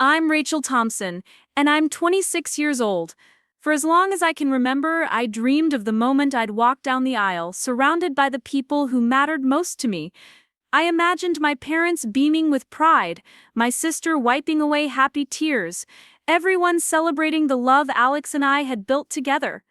I'm Rachel Thompson, and I'm 26 years old. For as long as I can remember, I dreamed of the moment I'd walk down the aisle, surrounded by the people who mattered most to me. I imagined my parents beaming with pride, my sister wiping away happy tears, everyone celebrating the love Alex and I had built together.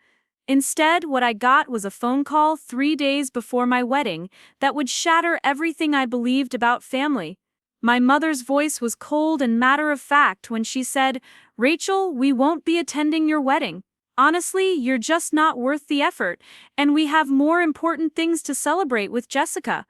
Instead, what I got was a phone call 3 days before my wedding that would shatter everything I believed about family. My mother's voice was cold and matter-of-fact when she said, "Rachel, we won't be attending your wedding. Honestly, you're just not worth the effort, and we have more important things to celebrate with Jessica."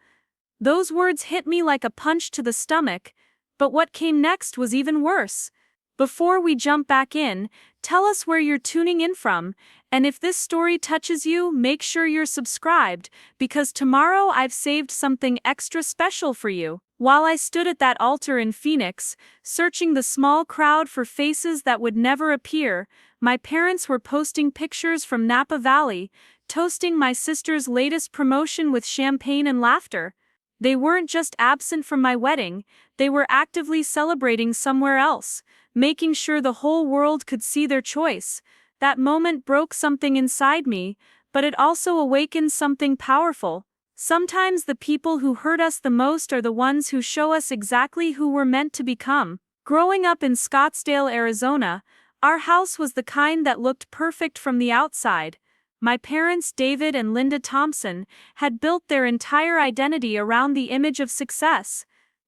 Those words hit me like a punch to the stomach, but what came next was even worse. Before we jump back in, tell us where you're tuning in from, and if this story touches you, make sure you're subscribed, because tomorrow I've saved something extra special for you. While I stood at that altar in Phoenix, searching the small crowd for faces that would never appear, my parents were posting pictures from Napa Valley, toasting my sister's latest promotion with champagne and laughter. They weren't just absent from my wedding, they were actively celebrating somewhere else, making sure the whole world could see their choice. That moment broke something inside me, but it also awakened something powerful. Sometimes the people who hurt us the most are the ones who show us exactly who we're meant to become. Growing up in Scottsdale, Arizona, our house was the kind that looked perfect from the outside. My parents, David and Linda Thompson, had built their entire identity around the image of success.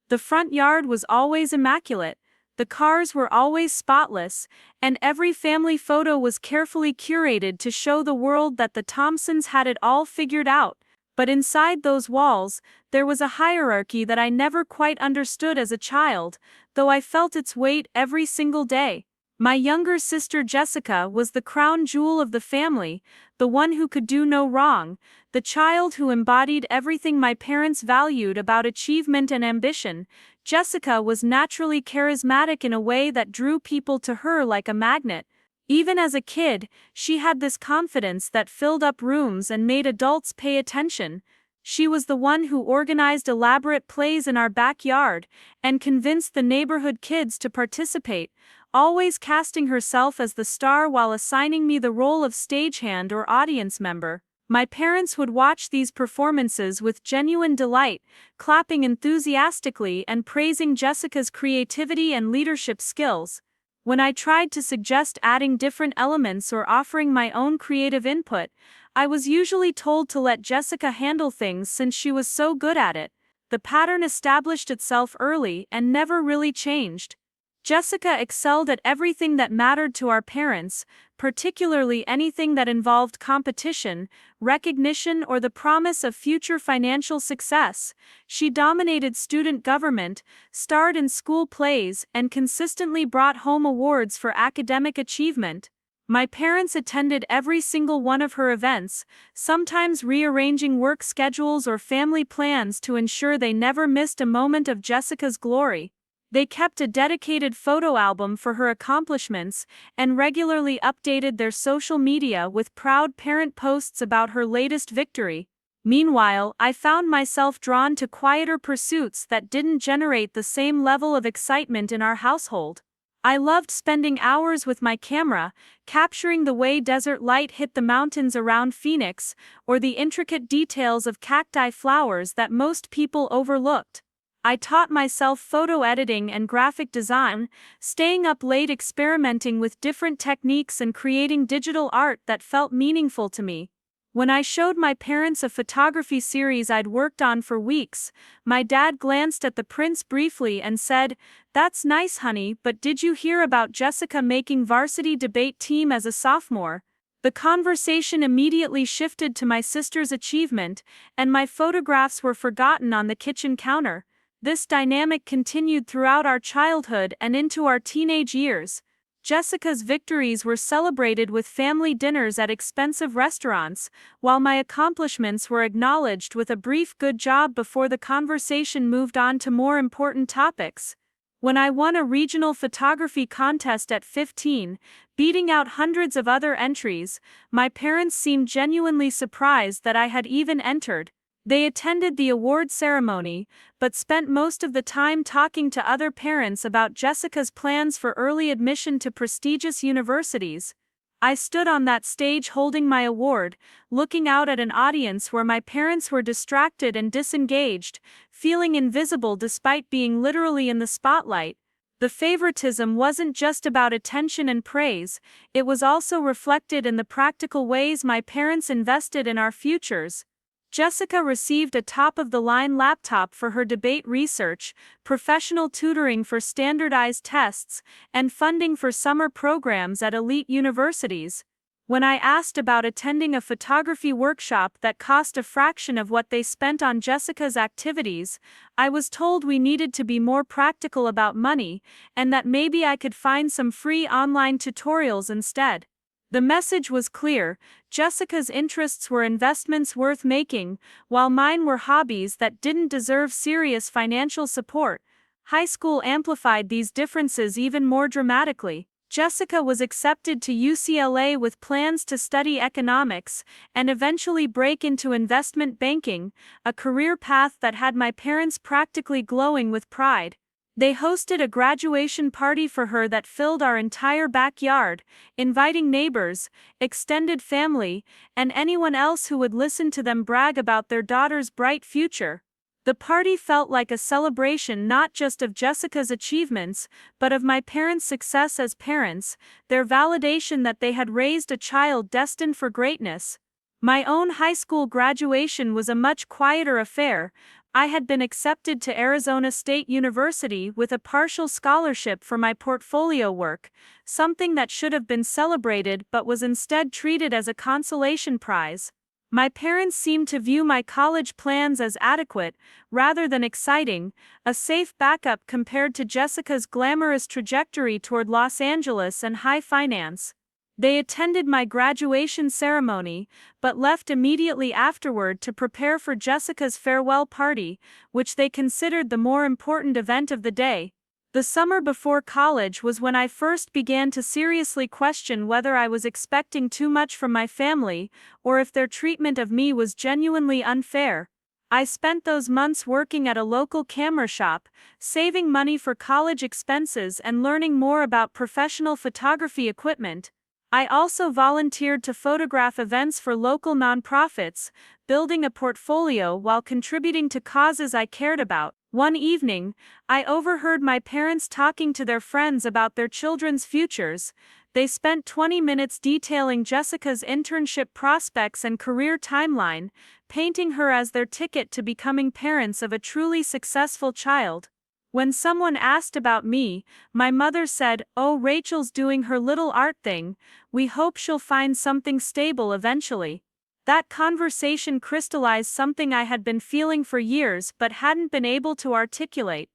The front yard was always immaculate, the cars were always spotless, and every family photo was carefully curated to show the world that the Thompsons had it all figured out. But inside those walls, there was a hierarchy that I never quite understood as a child, though I felt its weight every single day. My younger sister Jessica was the crown jewel of the family, the one who could do no wrong, the child who embodied everything my parents valued about achievement and ambition. Jessica was naturally charismatic in a way that drew people to her like a magnet. Even as a kid, she had this confidence that filled up rooms and made adults pay attention. She was the one who organized elaborate plays in our backyard and convinced the neighborhood kids to participate, always casting herself as the star while assigning me the role of stagehand or audience member. My parents would watch these performances with genuine delight, clapping enthusiastically and praising Jessica's creativity and leadership skills. When I tried to suggest adding different elements or offering my own creative input, I was usually told to let Jessica handle things since she was so good at it. The pattern established itself early and never really changed. Jessica excelled at everything that mattered to our parents, particularly anything that involved competition, recognition, or the promise of future financial success. She dominated student government, starred in school plays, and consistently brought home awards for academic achievement. My parents attended every single one of her events, sometimes rearranging work schedules or family plans to ensure they never missed a moment of Jessica's glory. They kept a dedicated photo album for her accomplishments and regularly updated their social media with proud parent posts about her latest victory. Meanwhile, I found myself drawn to quieter pursuits that didn't generate the same level of excitement in our household. I loved spending hours with my camera, capturing the way desert light hit the mountains around Phoenix, or the intricate details of cacti flowers that most people overlooked. I taught myself photo editing and graphic design, staying up late experimenting with different techniques and creating digital art that felt meaningful to me. When I showed my parents a photography series I'd worked on for weeks, my dad glanced at the prints briefly and said, "That's nice, honey, but did you hear about Jessica making varsity debate team as a sophomore?" The conversation immediately shifted to my sister's achievement, and my photographs were forgotten on the kitchen counter. This dynamic continued throughout our childhood and into our teenage years. Jessica's victories were celebrated with family dinners at expensive restaurants, while my accomplishments were acknowledged with a brief good job before the conversation moved on to more important topics. When I won a regional photography contest at 15, beating out hundreds of other entries, my parents seemed genuinely surprised that I had even entered. They attended the award ceremony, but spent most of the time talking to other parents about Jessica's plans for early admission to prestigious universities. I stood on that stage holding my award, looking out at an audience where my parents were distracted and disengaged, feeling invisible despite being literally in the spotlight. The favoritism wasn't just about attention and praise, it was also reflected in the practical ways my parents invested in our futures. Jessica received a top-of-the-line laptop for her debate research, professional tutoring for standardized tests, and funding for summer programs at elite universities. When I asked about attending a photography workshop that cost a fraction of what they spent on Jessica's activities, I was told we needed to be more practical about money, and that maybe I could find some free online tutorials instead. The message was clear: Jessica's interests were investments worth making, while mine were hobbies that didn't deserve serious financial support. High school amplified these differences even more dramatically. Jessica was accepted to UCLA with plans to study economics and eventually break into investment banking, a career path that had my parents practically glowing with pride. They hosted a graduation party for her that filled our entire backyard, inviting neighbors, extended family, and anyone else who would listen to them brag about their daughter's bright future. The party felt like a celebration not just of Jessica's achievements, but of my parents' success as parents, their validation that they had raised a child destined for greatness. My own high school graduation was a much quieter affair. I had been accepted to Arizona State University with a partial scholarship for my portfolio work, something that should have been celebrated but was instead treated as a consolation prize. My parents seemed to view my college plans as adequate, rather than exciting, a safe backup compared to Jessica's glamorous trajectory toward Los Angeles and high finance. They attended my graduation ceremony, but left immediately afterward to prepare for Jessica's farewell party, which they considered the more important event of the day. The summer before college was when I first began to seriously question whether I was expecting too much from my family, or if their treatment of me was genuinely unfair. I spent those months working at a local camera shop, saving money for college expenses and learning more about professional photography equipment. I also volunteered to photograph events for local nonprofits, building a portfolio while contributing to causes I cared about. One evening, I overheard my parents talking to their friends about their children's futures. They spent 20 minutes detailing Jessica's internship prospects and career timeline, painting her as their ticket to becoming parents of a truly successful child. When someone asked about me, my mother said, "Oh, Rachel's doing her little art thing. We hope she'll find something stable eventually." That conversation crystallized something I had been feeling for years but hadn't been able to articulate.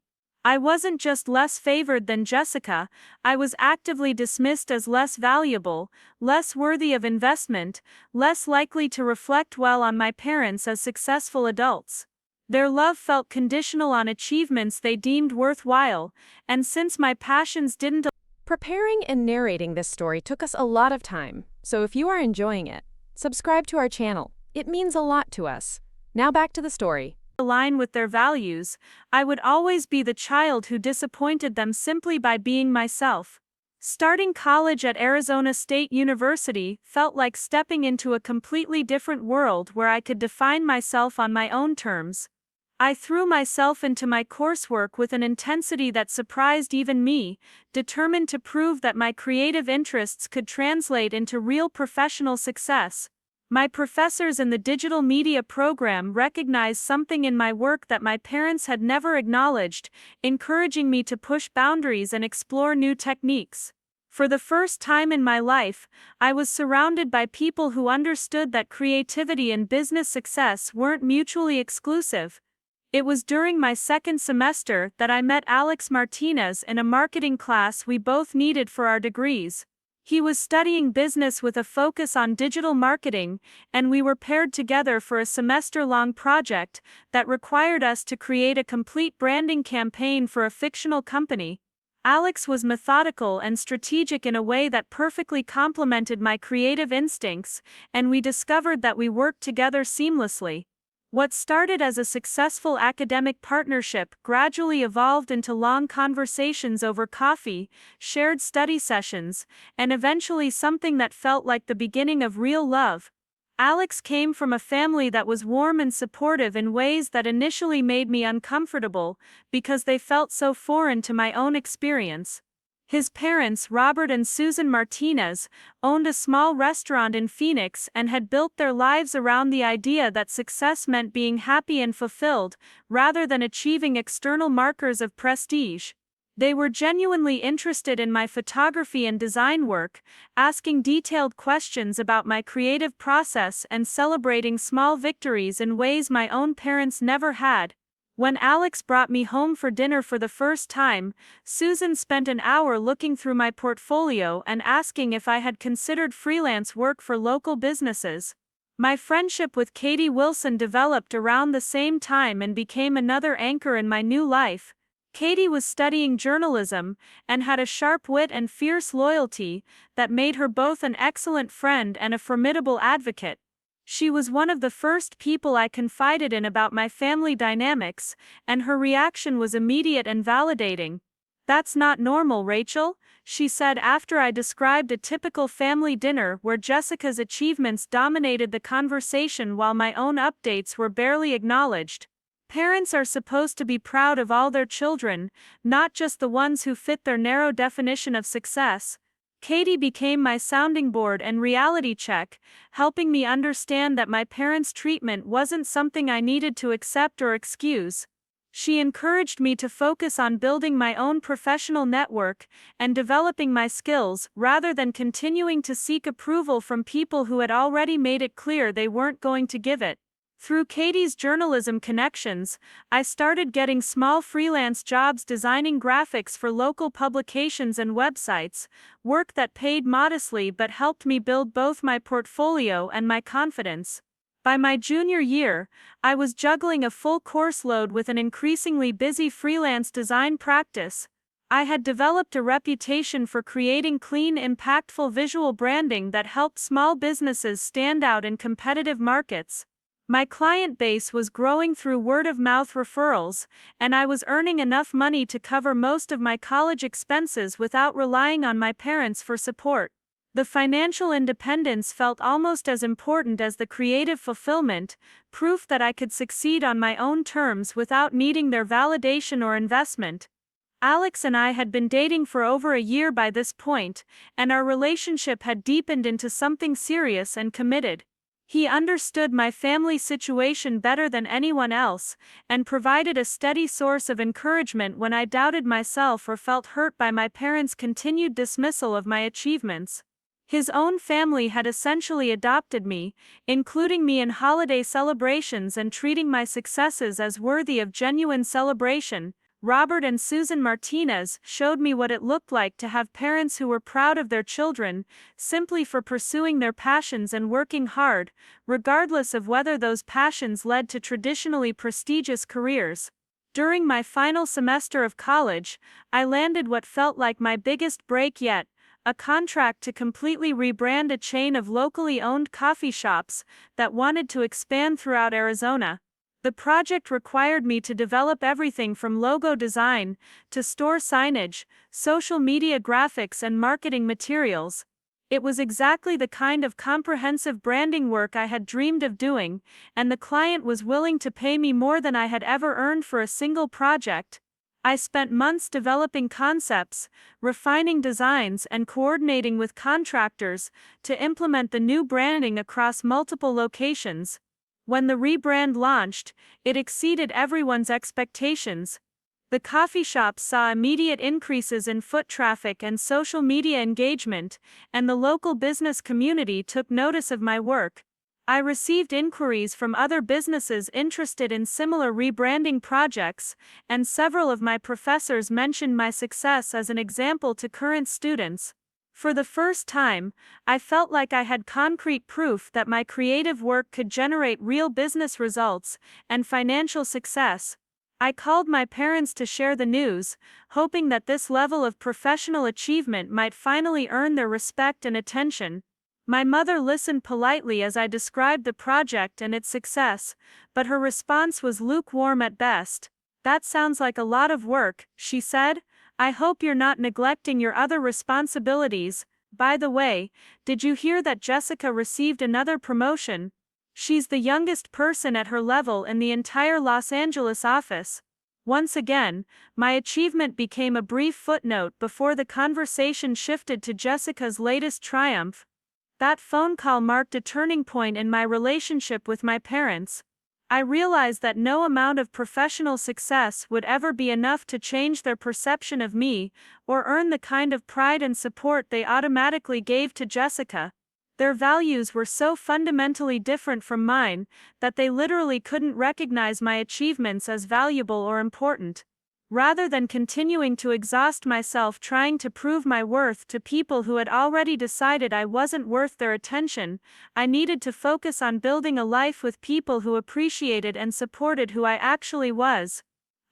I wasn't just less favored than Jessica, I was actively dismissed as less valuable, less worthy of investment, less likely to reflect well on my parents as successful adults. Their love felt conditional on achievements they deemed worthwhile, and since my passions didn't. Preparing and narrating this story took us a lot of time, so if you are enjoying it, subscribe to our channel. It means a lot to us. Now back to the story. Align with their values, I would always be the child who disappointed them simply by being myself. Starting college at Arizona State University felt like stepping into a completely different world where I could define myself on my own terms. I threw myself into my coursework with an intensity that surprised even me, determined to prove that my creative interests could translate into real professional success. My professors in the digital media program recognized something in my work that my parents had never acknowledged, encouraging me to push boundaries and explore new techniques. For the first time in my life, I was surrounded by people who understood that creativity and business success weren't mutually exclusive. It was during my second semester that I met Alex Martinez in a marketing class we both needed for our degrees. He was studying business with a focus on digital marketing, and we were paired together for a semester-long project that required us to create a complete branding campaign for a fictional company. Alex was methodical and strategic in a way that perfectly complemented my creative instincts, and we discovered that we worked together seamlessly. What started as a successful academic partnership gradually evolved into long conversations over coffee, shared study sessions, and eventually something that felt like the beginning of real love. Alex came from a family that was warm and supportive in ways that initially made me uncomfortable because they felt so foreign to my own experience. His parents, Robert and Susan Martinez, owned a small restaurant in Phoenix and had built their lives around the idea that success meant being happy and fulfilled, rather than achieving external markers of prestige. They were genuinely interested in my photography and design work, asking detailed questions about my creative process and celebrating small victories in ways my own parents never had. When Alex brought me home for dinner for the first time, Susan spent an hour looking through my portfolio and asking if I had considered freelance work for local businesses. My friendship with Katie Wilson developed around the same time and became another anchor in my new life. Katie was studying journalism and had a sharp wit and fierce loyalty that made her both an excellent friend and a formidable advocate. She was one of the first people I confided in about my family dynamics, and her reaction was immediate and validating. "That's not normal, Rachel," she said after I described a typical family dinner where Jessica's achievements dominated the conversation while my own updates were barely acknowledged. Parents are supposed to be proud of all their children, not just the ones who fit their narrow definition of success. Katie became my sounding board and reality check, helping me understand that my parents' treatment wasn't something I needed to accept or excuse. She encouraged me to focus on building my own professional network and developing my skills rather than continuing to seek approval from people who had already made it clear they weren't going to give it. Through Katie's journalism connections, I started getting small freelance jobs designing graphics for local publications and websites, work that paid modestly but helped me build both my portfolio and my confidence. By my junior year, I was juggling a full course load with an increasingly busy freelance design practice. I had developed a reputation for creating clean, impactful visual branding that helped small businesses stand out in competitive markets. My client base was growing through word-of-mouth referrals, and I was earning enough money to cover most of my college expenses without relying on my parents for support. The financial independence felt almost as important as the creative fulfillment, proof that I could succeed on my own terms without needing their validation or investment. Alex and I had been dating for over a year by this point, and our relationship had deepened into something serious and committed. He understood my family situation better than anyone else, and provided a steady source of encouragement when I doubted myself or felt hurt by my parents' continued dismissal of my achievements. His own family had essentially adopted me, including me in holiday celebrations and treating my successes as worthy of genuine celebration. Robert and Susan Martinez showed me what it looked like to have parents who were proud of their children, simply for pursuing their passions and working hard, regardless of whether those passions led to traditionally prestigious careers. During my final semester of college, I landed what felt like my biggest break yet, a contract to completely rebrand a chain of locally owned coffee shops that wanted to expand throughout Arizona. The project required me to develop everything from logo design to store signage, social media graphics, and marketing materials. It was exactly the kind of comprehensive branding work I had dreamed of doing, and the client was willing to pay me more than I had ever earned for a single project. I spent months developing concepts, refining designs, and coordinating with contractors to implement the new branding across multiple locations. When the rebrand launched, it exceeded everyone's expectations. The coffee shops saw immediate increases in foot traffic and social media engagement, and the local business community took notice of my work. I received inquiries from other businesses interested in similar rebranding projects, and several of my professors mentioned my success as an example to current students. For the first time, I felt like I had concrete proof that my creative work could generate real business results and financial success. I called my parents to share the news, hoping that this level of professional achievement might finally earn their respect and attention. My mother listened politely as I described the project and its success, but her response was lukewarm at best. "That sounds like a lot of work," she said. "I hope you're not neglecting your other responsibilities. By the way, did you hear that Jessica received another promotion? She's the youngest person at her level in the entire Los Angeles office." Once again, my achievement became a brief footnote before the conversation shifted to Jessica's latest triumph. That phone call marked a turning point in my relationship with my parents. I realized that no amount of professional success would ever be enough to change their perception of me, or earn the kind of pride and support they automatically gave to Jessica. Their values were so fundamentally different from mine that they literally couldn't recognize my achievements as valuable or important. Rather than continuing to exhaust myself trying to prove my worth to people who had already decided I wasn't worth their attention, I needed to focus on building a life with people who appreciated and supported who I actually was.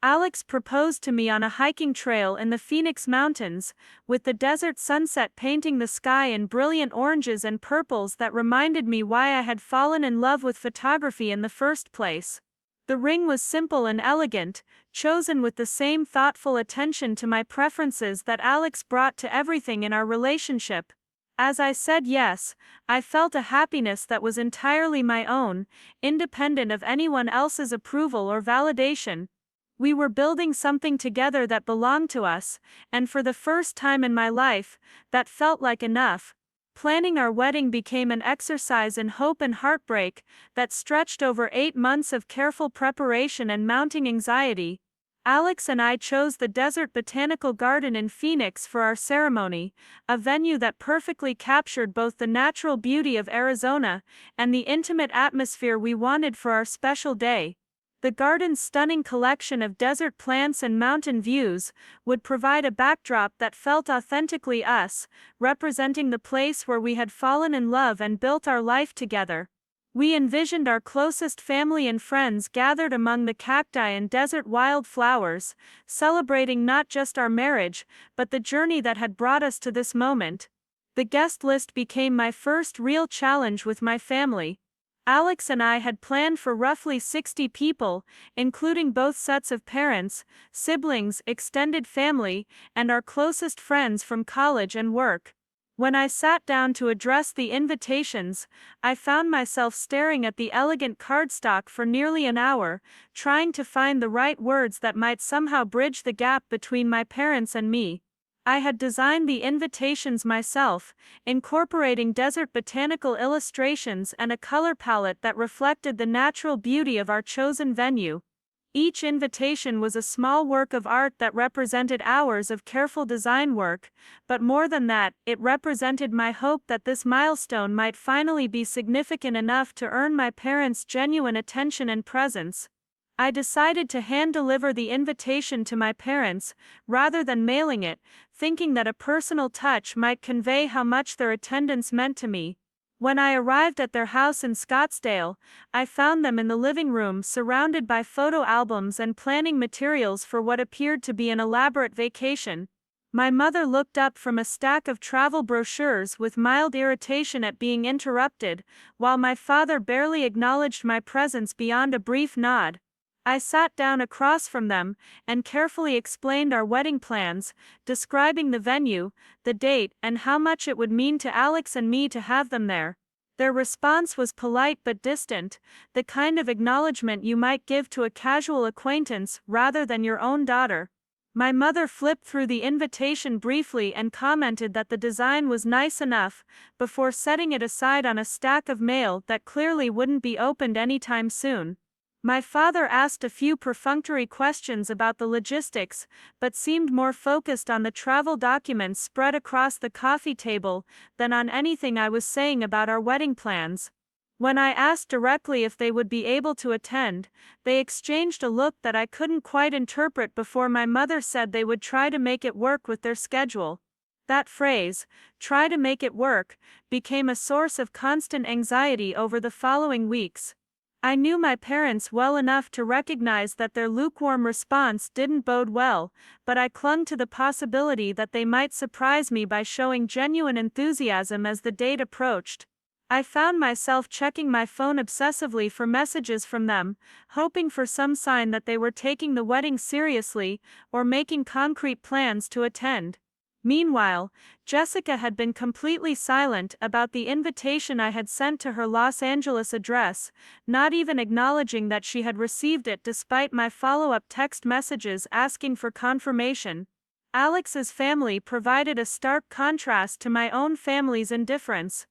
Alex proposed to me on a hiking trail in the Phoenix Mountains, with the desert sunset painting the sky in brilliant oranges and purples that reminded me why I had fallen in love with photography in the first place. The ring was simple and elegant, chosen with the same thoughtful attention to my preferences that Alex brought to everything in our relationship. As I said yes, I felt a happiness that was entirely my own, independent of anyone else's approval or validation. We were building something together that belonged to us, and for the first time in my life, that felt like enough. Planning our wedding became an exercise in hope and heartbreak that stretched over 8 months of careful preparation and mounting anxiety. Alex and I chose the Desert Botanical Garden in Phoenix for our ceremony, a venue that perfectly captured both the natural beauty of Arizona and the intimate atmosphere we wanted for our special day. The garden's stunning collection of desert plants and mountain views would provide a backdrop that felt authentically us, representing the place where we had fallen in love and built our life together. We envisioned our closest family and friends gathered among the cacti and desert wildflowers, celebrating not just our marriage, but the journey that had brought us to this moment. The guest list became my first real challenge with my family. Alex and I had planned for roughly 60 people, including both sets of parents, siblings, extended family, and our closest friends from college and work. When I sat down to address the invitations, I found myself staring at the elegant cardstock for nearly an hour, trying to find the right words that might somehow bridge the gap between my parents and me. I had designed the invitations myself, incorporating desert botanical illustrations and a color palette that reflected the natural beauty of our chosen venue. Each invitation was a small work of art that represented hours of careful design work, but more than that, it represented my hope that this milestone might finally be significant enough to earn my parents' genuine attention and presence. I decided to hand-deliver the invitation to my parents, rather than mailing it, thinking that a personal touch might convey how much their attendance meant to me. When I arrived at their house in Scottsdale, I found them in the living room surrounded by photo albums and planning materials for what appeared to be an elaborate vacation. My mother looked up from a stack of travel brochures with mild irritation at being interrupted, while my father barely acknowledged my presence beyond a brief nod. I sat down across from them and carefully explained our wedding plans, describing the venue, the date, and how much it would mean to Alex and me to have them there. Their response was polite but distant, the kind of acknowledgement you might give to a casual acquaintance rather than your own daughter. My mother flipped through the invitation briefly and commented that the design was nice enough, before setting it aside on a stack of mail that clearly wouldn't be opened anytime soon. My father asked a few perfunctory questions about the logistics, but seemed more focused on the travel documents spread across the coffee table than on anything I was saying about our wedding plans. When I asked directly if they would be able to attend, they exchanged a look that I couldn't quite interpret before my mother said they would try to make it work with their schedule. That phrase, "try to make it work," became a source of constant anxiety over the following weeks. I knew my parents well enough to recognize that their lukewarm response didn't bode well, but I clung to the possibility that they might surprise me by showing genuine enthusiasm as the date approached. I found myself checking my phone obsessively for messages from them, hoping for some sign that they were taking the wedding seriously or making concrete plans to attend. Meanwhile, Jessica had been completely silent about the invitation I had sent to her Los Angeles address, not even acknowledging that she had received it despite my follow-up text messages asking for confirmation. Alex's family provided a stark contrast to my own family's indifference.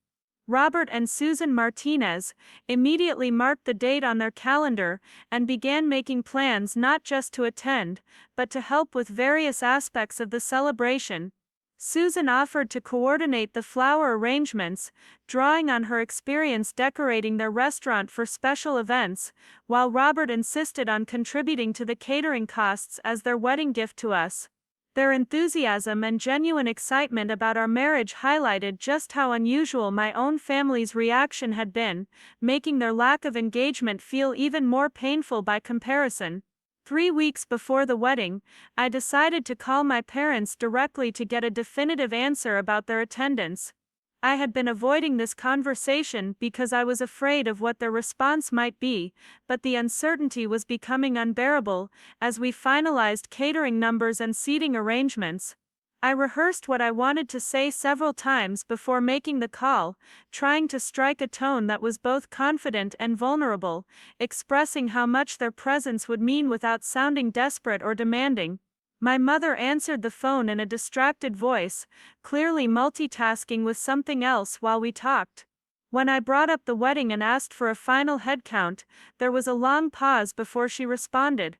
Robert and Susan Martinez immediately marked the date on their calendar and began making plans not just to attend, but to help with various aspects of the celebration. Susan offered to coordinate the flower arrangements, drawing on her experience decorating their restaurant for special events, while Robert insisted on contributing to the catering costs as their wedding gift to us. Their enthusiasm and genuine excitement about our marriage highlighted just how unusual my own family's reaction had been, making their lack of engagement feel even more painful by comparison. 3 weeks before the wedding, I decided to call my parents directly to get a definitive answer about their attendance. I had been avoiding this conversation because I was afraid of what their response might be, but the uncertainty was becoming unbearable as we finalized catering numbers and seating arrangements. I rehearsed what I wanted to say several times before making the call, trying to strike a tone that was both confident and vulnerable, expressing how much their presence would mean without sounding desperate or demanding. My mother answered the phone in a distracted voice, clearly multitasking with something else while we talked. When I brought up the wedding and asked for a final head count, there was a long pause before she responded.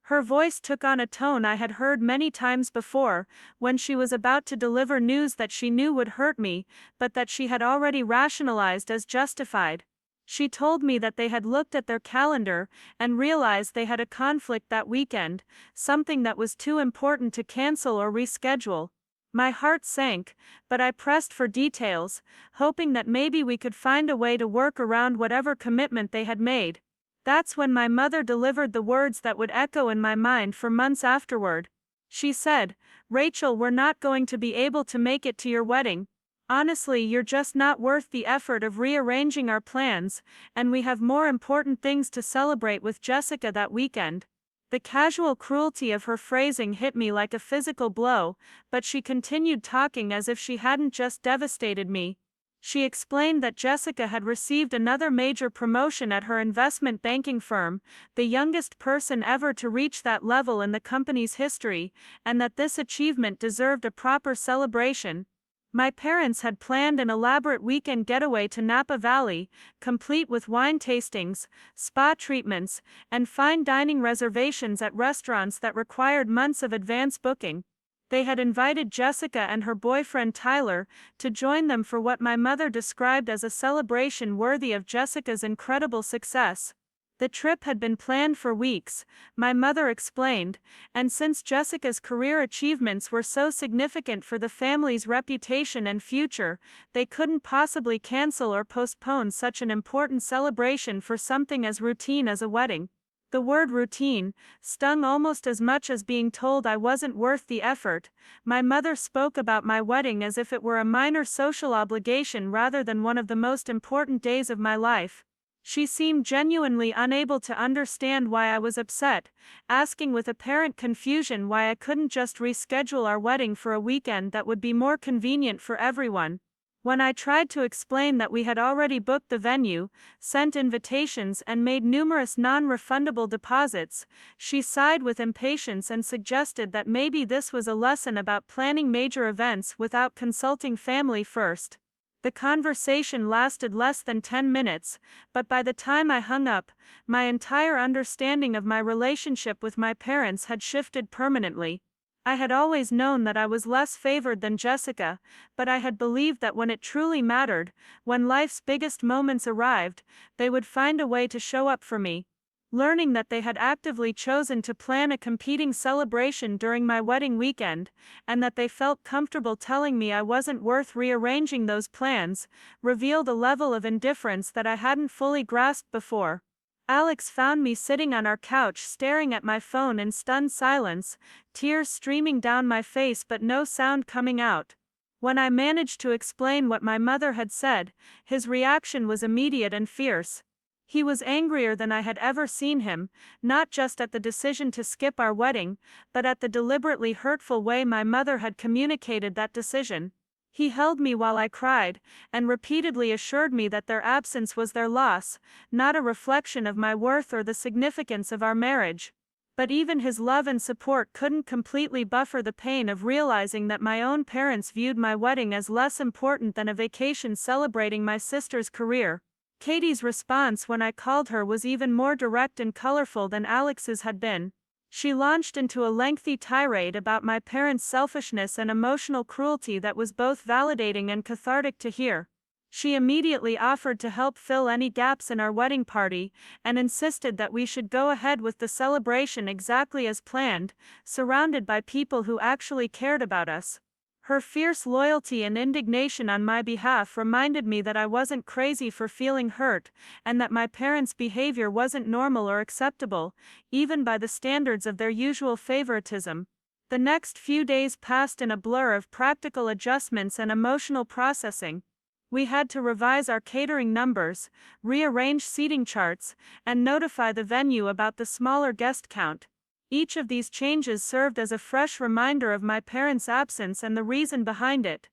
Her voice took on a tone I had heard many times before, when she was about to deliver news that she knew would hurt me, but that she had already rationalized as justified. She told me that they had looked at their calendar and realized they had a conflict that weekend, something that was too important to cancel or reschedule. My heart sank, but I pressed for details, hoping that maybe we could find a way to work around whatever commitment they had made. That's when my mother delivered the words that would echo in my mind for months afterward. She said, "Rachel, we're not going to be able to make it to your wedding. Honestly, you're just not worth the effort of rearranging our plans, and we have more important things to celebrate with Jessica that weekend." The casual cruelty of her phrasing hit me like a physical blow, but she continued talking as if she hadn't just devastated me. She explained that Jessica had received another major promotion at her investment banking firm, the youngest person ever to reach that level in the company's history, and that this achievement deserved a proper celebration. My parents had planned an elaborate weekend getaway to Napa Valley, complete with wine tastings, spa treatments, and fine dining reservations at restaurants that required months of advance booking. They had invited Jessica and her boyfriend Tyler to join them for what my mother described as a celebration worthy of Jessica's incredible success. The trip had been planned for weeks, my mother explained, and since Jessica's career achievements were so significant for the family's reputation and future, they couldn't possibly cancel or postpone such an important celebration for something as routine as a wedding. The word routine stung almost as much as being told I wasn't worth the effort. My mother spoke about my wedding as if it were a minor social obligation rather than one of the most important days of my life. She seemed genuinely unable to understand why I was upset, asking with apparent confusion why I couldn't just reschedule our wedding for a weekend that would be more convenient for everyone. When I tried to explain that we had already booked the venue, sent invitations, and made numerous non-refundable deposits, she sighed with impatience and suggested that maybe this was a lesson about planning major events without consulting family first. The conversation lasted less than 10 minutes, but by the time I hung up, my entire understanding of my relationship with my parents had shifted permanently. I had always known that I was less favored than Jessica, but I had believed that when it truly mattered, when life's biggest moments arrived, they would find a way to show up for me. Learning that they had actively chosen to plan a competing celebration during my wedding weekend, and that they felt comfortable telling me I wasn't worth rearranging those plans, revealed a level of indifference that I hadn't fully grasped before. Alex found me sitting on our couch staring at my phone in stunned silence, tears streaming down my face but no sound coming out. When I managed to explain what my mother had said, his reaction was immediate and fierce. He was angrier than I had ever seen him, not just at the decision to skip our wedding, but at the deliberately hurtful way my mother had communicated that decision. He held me while I cried, and repeatedly assured me that their absence was their loss, not a reflection of my worth or the significance of our marriage. But even his love and support couldn't completely buffer the pain of realizing that my own parents viewed my wedding as less important than a vacation celebrating my sister's career. Katie's response when I called her was even more direct and colorful than Alex's had been. She launched into a lengthy tirade about my parents' selfishness and emotional cruelty that was both validating and cathartic to hear. She immediately offered to help fill any gaps in our wedding party, and insisted that we should go ahead with the celebration exactly as planned, surrounded by people who actually cared about us. Her fierce loyalty and indignation on my behalf reminded me that I wasn't crazy for feeling hurt, and that my parents' behavior wasn't normal or acceptable, even by the standards of their usual favoritism. The next few days passed in a blur of practical adjustments and emotional processing. We had to revise our catering numbers, rearrange seating charts, and notify the venue about the smaller guest count. Each of these changes served as a fresh reminder of my parents' absence and the reason behind it.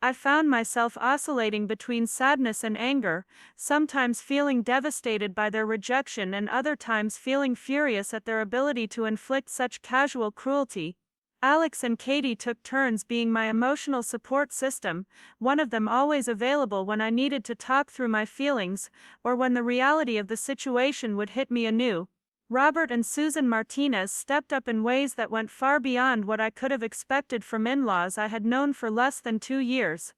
I found myself oscillating between sadness and anger, sometimes feeling devastated by their rejection and other times feeling furious at their ability to inflict such casual cruelty. Alex and Katie took turns being my emotional support system, one of them always available when I needed to talk through my feelings, or when the reality of the situation would hit me anew. Robert and Susan Martinez stepped up in ways that went far beyond what I could have expected from in-laws I had known for less than 2 years.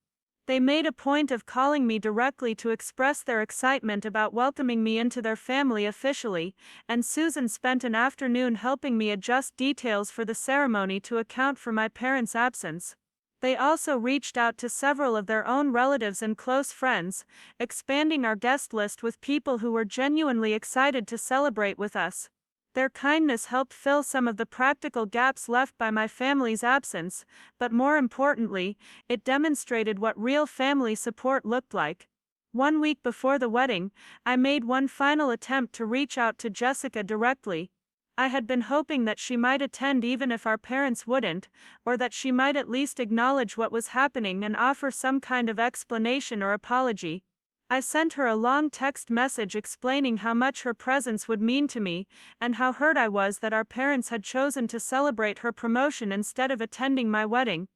They made a point of calling me directly to express their excitement about welcoming me into their family officially, and Susan spent an afternoon helping me adjust details for the ceremony to account for my parents' absence. They also reached out to several of their own relatives and close friends, expanding our guest list with people who were genuinely excited to celebrate with us. Their kindness helped fill some of the practical gaps left by my family's absence, but more importantly, it demonstrated what real family support looked like. 1 week before the wedding, I made one final attempt to reach out to Jessica directly. I had been hoping that she might attend even if our parents wouldn't, or that she might at least acknowledge what was happening and offer some kind of explanation or apology. I sent her a long text message explaining how much her presence would mean to me, and how hurt I was that our parents had chosen to celebrate her promotion instead of attending my wedding.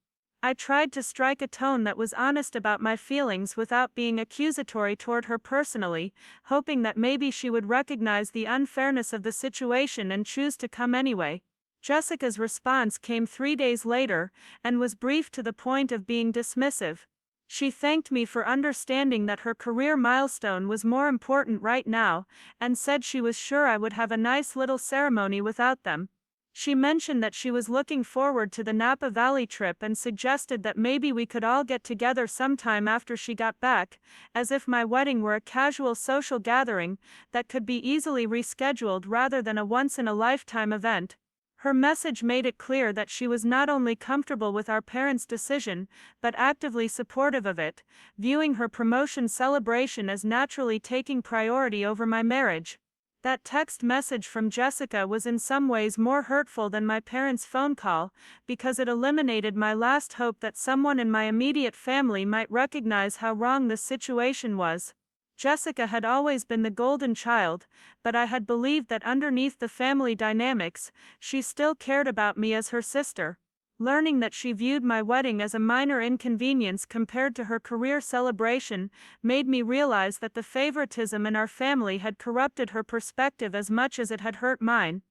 I tried to strike a tone that was honest about my feelings without being accusatory toward her personally, hoping that maybe she would recognize the unfairness of the situation and choose to come anyway. Jessica's response came 3 days later, and was brief to the point of being dismissive. She thanked me for understanding that her career milestone was more important right now, and said she was sure I would have a nice little ceremony without them. She mentioned that she was looking forward to the Napa Valley trip and suggested that maybe we could all get together sometime after she got back, as if my wedding were a casual social gathering that could be easily rescheduled rather than a once-in-a-lifetime event. Her message made it clear that she was not only comfortable with our parents' decision, but actively supportive of it, viewing her promotion celebration as naturally taking priority over my marriage. That text message from Jessica was in some ways more hurtful than my parents' phone call, because it eliminated my last hope that someone in my immediate family might recognize how wrong this situation was. Jessica had always been the golden child, but I had believed that underneath the family dynamics, she still cared about me as her sister. Learning that she viewed my wedding as a minor inconvenience compared to her career celebration made me realize that the favoritism in our family had corrupted her perspective as much as it had hurt mine.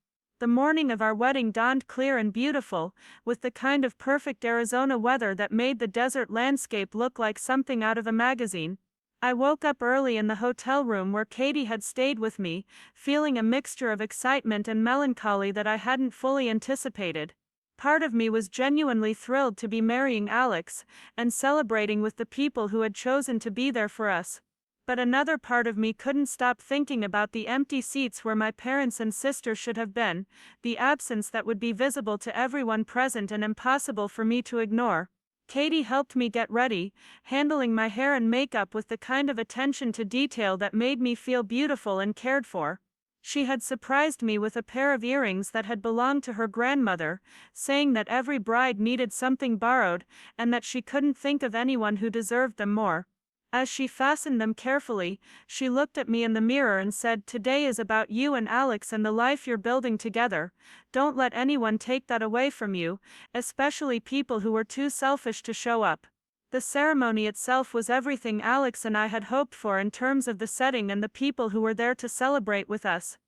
The morning of our wedding dawned clear and beautiful, with the kind of perfect Arizona weather that made the desert landscape look like something out of a magazine. I woke up early in the hotel room where Katie had stayed with me, feeling a mixture of excitement and melancholy that I hadn't fully anticipated. Part of me was genuinely thrilled to be marrying Alex, and celebrating with the people who had chosen to be there for us. But another part of me couldn't stop thinking about the empty seats where my parents and sister should have been, the absence that would be visible to everyone present and impossible for me to ignore. Katie helped me get ready, handling my hair and makeup with the kind of attention to detail that made me feel beautiful and cared for. She had surprised me with a pair of earrings that had belonged to her grandmother, saying that every bride needed something borrowed and that she couldn't think of anyone who deserved them more. As she fastened them carefully, she looked at me in the mirror and said, "Today is about you and Alex and the life you're building together. Don't let anyone take that away from you, especially people who were too selfish to show up." The ceremony itself was everything Alex and I had hoped for in terms of the setting and the people who were there to celebrate with us.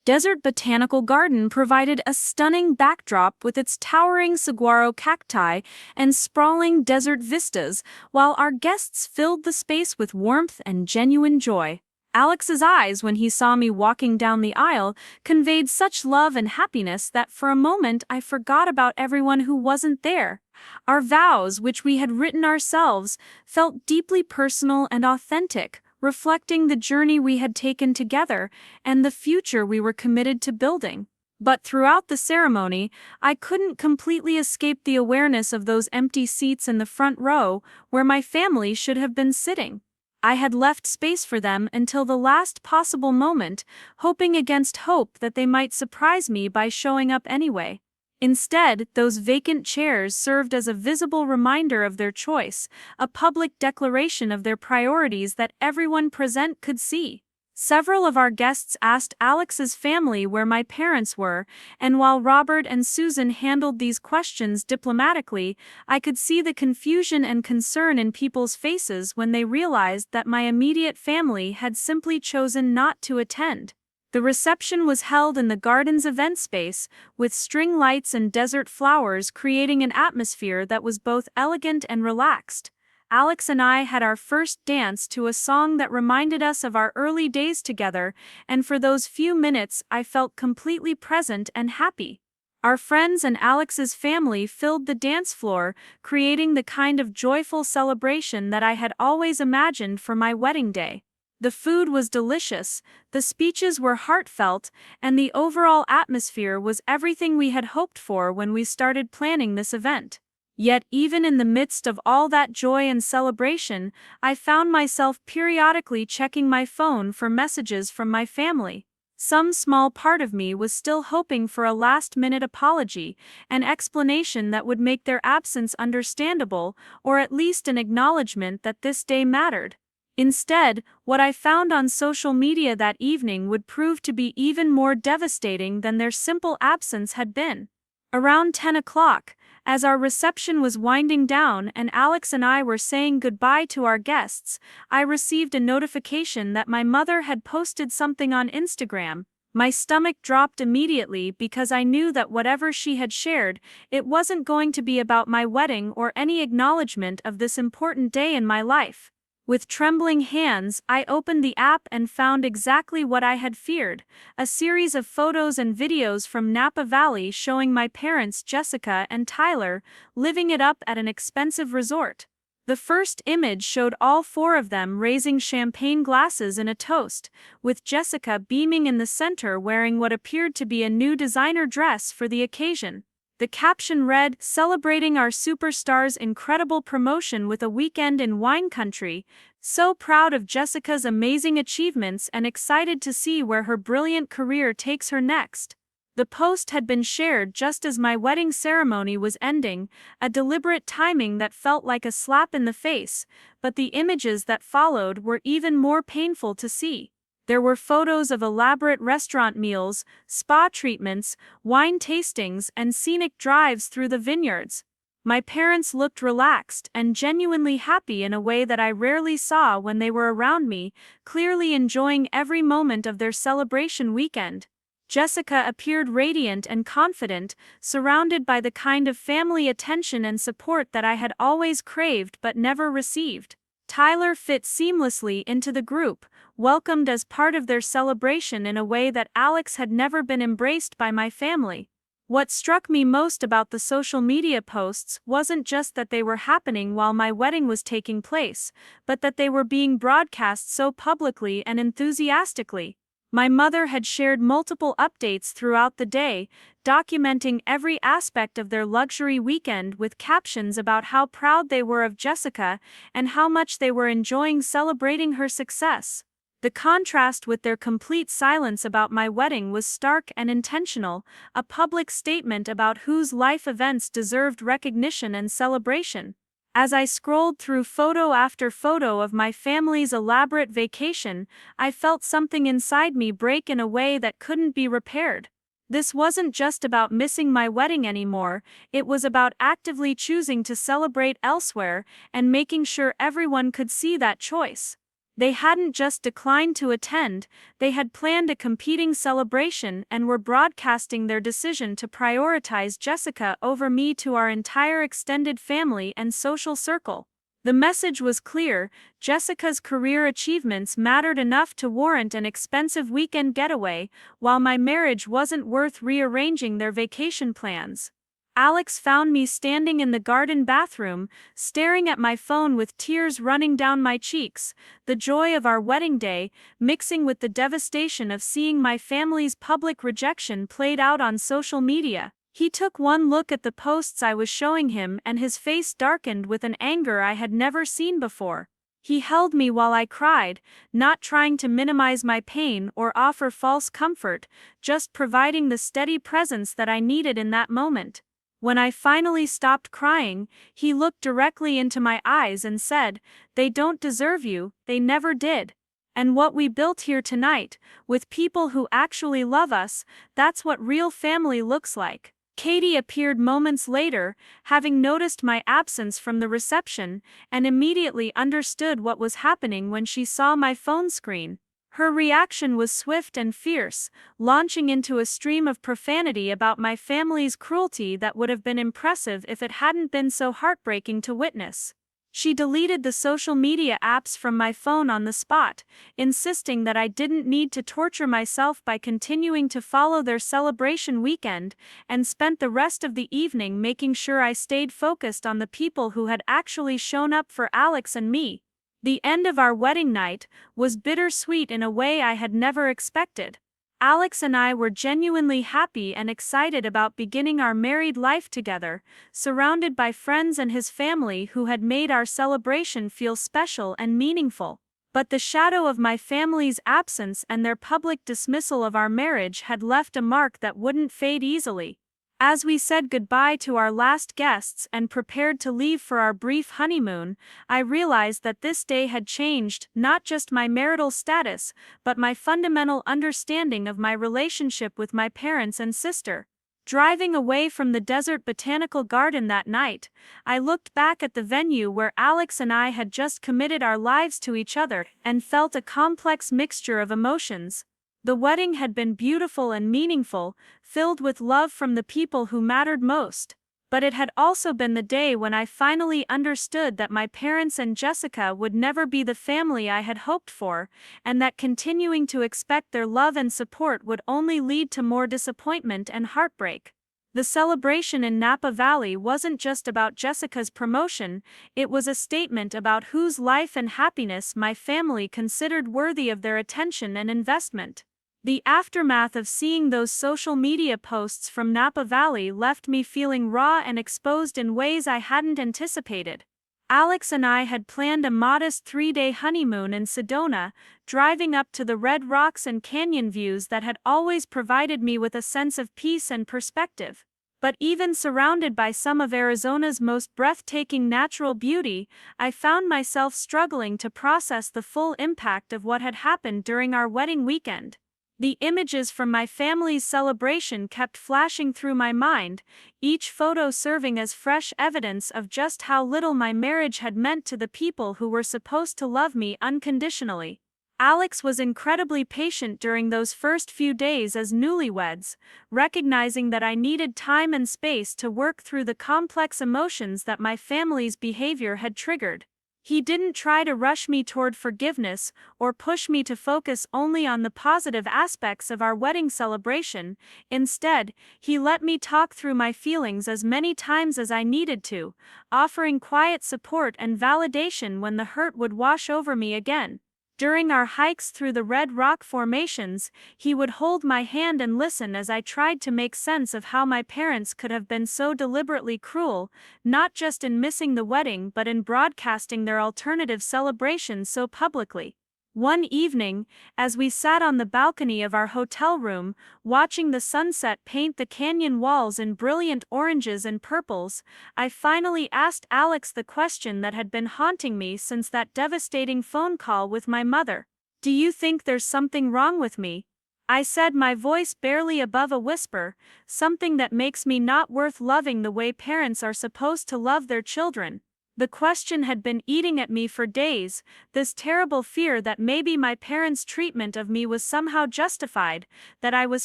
Desert Botanical Garden provided a stunning backdrop with its towering saguaro cacti and sprawling desert vistas, while our guests filled the space with warmth and genuine joy. Alex's eyes, when he saw me walking down the aisle, conveyed such love and happiness that for a moment I forgot about everyone who wasn't there. Our vows, which we had written ourselves, felt deeply personal and authentic, reflecting the journey we had taken together and the future we were committed to building. But throughout the ceremony, I couldn't completely escape the awareness of those empty seats in the front row where my family should have been sitting. I had left space for them until the last possible moment, hoping against hope that they might surprise me by showing up anyway. Instead, those vacant chairs served as a visible reminder of their choice, a public declaration of their priorities that everyone present could see. Several of our guests asked Alex's family where my parents were, and while Robert and Susan handled these questions diplomatically, I could see the confusion and concern in people's faces when they realized that my immediate family had simply chosen not to attend. The reception was held in the garden's event space, with string lights and desert flowers creating an atmosphere that was both elegant and relaxed. Alex and I had our first dance to a song that reminded us of our early days together, and for those few minutes I felt completely present and happy. Our friends and Alex's family filled the dance floor, creating the kind of joyful celebration that I had always imagined for my wedding day. The food was delicious, the speeches were heartfelt, and the overall atmosphere was everything we had hoped for when we started planning this event. Yet even in the midst of all that joy and celebration, I found myself periodically checking my phone for messages from my family. Some small part of me was still hoping for a last-minute apology, an explanation that would make their absence understandable, or at least an acknowledgement that this day mattered. Instead, what I found on social media that evening would prove to be even more devastating than their simple absence had been. Around 10 o'clock, as our reception was winding down and Alex and I were saying goodbye to our guests, I received a notification that my mother had posted something on Instagram. My stomach dropped immediately because I knew that whatever she had shared, it wasn't going to be about my wedding or any acknowledgement of this important day in my life. With trembling hands, I opened the app and found exactly what I had feared, a series of photos and videos from Napa Valley showing my parents, Jessica and Tyler, living it up at an expensive resort. The first image showed all four of them raising champagne glasses in a toast, with Jessica beaming in the center wearing what appeared to be a new designer dress for the occasion. The caption read, "Celebrating our superstar's incredible promotion with a weekend in wine country. So proud of Jessica's amazing achievements and excited to see where her brilliant career takes her next." The post had been shared just as my wedding ceremony was ending, a deliberate timing that felt like a slap in the face, but the images that followed were even more painful to see. There were photos of elaborate restaurant meals, spa treatments, wine tastings, and scenic drives through the vineyards. My parents looked relaxed and genuinely happy in a way that I rarely saw when they were around me, clearly enjoying every moment of their celebration weekend. Jessica appeared radiant and confident, surrounded by the kind of family attention and support that I had always craved but never received. Tyler fit seamlessly into the group, welcomed as part of their celebration in a way that Alex had never been embraced by my family. What struck me most about the social media posts wasn't just that they were happening while my wedding was taking place, but that they were being broadcast so publicly and enthusiastically. My mother had shared multiple updates throughout the day, documenting every aspect of their luxury weekend with captions about how proud they were of Jessica and how much they were enjoying celebrating her success. The contrast with their complete silence about my wedding was stark and intentional, a public statement about whose life events deserved recognition and celebration. As I scrolled through photo after photo of my family's elaborate vacation, I felt something inside me break in a way that couldn't be repaired. This wasn't just about missing my wedding anymore, it was about actively choosing to celebrate elsewhere and making sure everyone could see that choice. They hadn't just declined to attend, they had planned a competing celebration and were broadcasting their decision to prioritize Jessica over me to our entire extended family and social circle. The message was clear: Jessica's career achievements mattered enough to warrant an expensive weekend getaway, while my marriage wasn't worth rearranging their vacation plans. Alex found me standing in the garden bathroom, staring at my phone with tears running down my cheeks, the joy of our wedding day, mixing with the devastation of seeing my family's public rejection played out on social media. He took one look at the posts I was showing him and his face darkened with an anger I had never seen before. He held me while I cried, not trying to minimize my pain or offer false comfort, just providing the steady presence that I needed in that moment. When I finally stopped crying, he looked directly into my eyes and said, "They don't deserve you, they never did. And what we built here tonight, with people who actually love us, that's what real family looks like." Katie appeared moments later, having noticed my absence from the reception, and immediately understood what was happening when she saw my phone screen. Her reaction was swift and fierce, launching into a stream of profanity about my family's cruelty that would have been impressive if it hadn't been so heartbreaking to witness. She deleted the social media apps from my phone on the spot, insisting that I didn't need to torture myself by continuing to follow their celebration weekend, and spent the rest of the evening making sure I stayed focused on the people who had actually shown up for Alex and me. The end of our wedding night was bittersweet in a way I had never expected. Alex and I were genuinely happy and excited about beginning our married life together, surrounded by friends and his family who had made our celebration feel special and meaningful. But the shadow of my family's absence and their public dismissal of our marriage had left a mark that wouldn't fade easily. As we said goodbye to our last guests and prepared to leave for our brief honeymoon, I realized that this day had changed not just my marital status, but my fundamental understanding of my relationship with my parents and sister. Driving away from the desert botanical garden that night, I looked back at the venue where Alex and I had just committed our lives to each other and felt a complex mixture of emotions. The wedding had been beautiful and meaningful, filled with love from the people who mattered most. But it had also been the day when I finally understood that my parents and Jessica would never be the family I had hoped for, and that continuing to expect their love and support would only lead to more disappointment and heartbreak. The celebration in Napa Valley wasn't just about Jessica's promotion, it was a statement about whose life and happiness my family considered worthy of their attention and investment. The aftermath of seeing those social media posts from Napa Valley left me feeling raw and exposed in ways I hadn't anticipated. Alex and I had planned a modest 3-day honeymoon in Sedona, driving up to the red rocks and canyon views that had always provided me with a sense of peace and perspective. But even surrounded by some of Arizona's most breathtaking natural beauty, I found myself struggling to process the full impact of what had happened during our wedding weekend. The images from my family's celebration kept flashing through my mind, each photo serving as fresh evidence of just how little my marriage had meant to the people who were supposed to love me unconditionally. Alex was incredibly patient during those first few days as newlyweds, recognizing that I needed time and space to work through the complex emotions that my family's behavior had triggered. He didn't try to rush me toward forgiveness or push me to focus only on the positive aspects of our wedding celebration. Instead, he let me talk through my feelings as many times as I needed to, offering quiet support and validation when the hurt would wash over me again. During our hikes through the red rock formations, he would hold my hand and listen as I tried to make sense of how my parents could have been so deliberately cruel, not just in missing the wedding but in broadcasting their alternative celebrations so publicly. One evening, as we sat on the balcony of our hotel room, watching the sunset paint the canyon walls in brilliant oranges and purples, I finally asked Alex the question that had been haunting me since that devastating phone call with my mother. "Do you think there's something wrong with me?" I said, my voice barely above a whisper, "something that makes me not worth loving the way parents are supposed to love their children." The question had been eating at me for days, this terrible fear that maybe my parents' treatment of me was somehow justified, that I was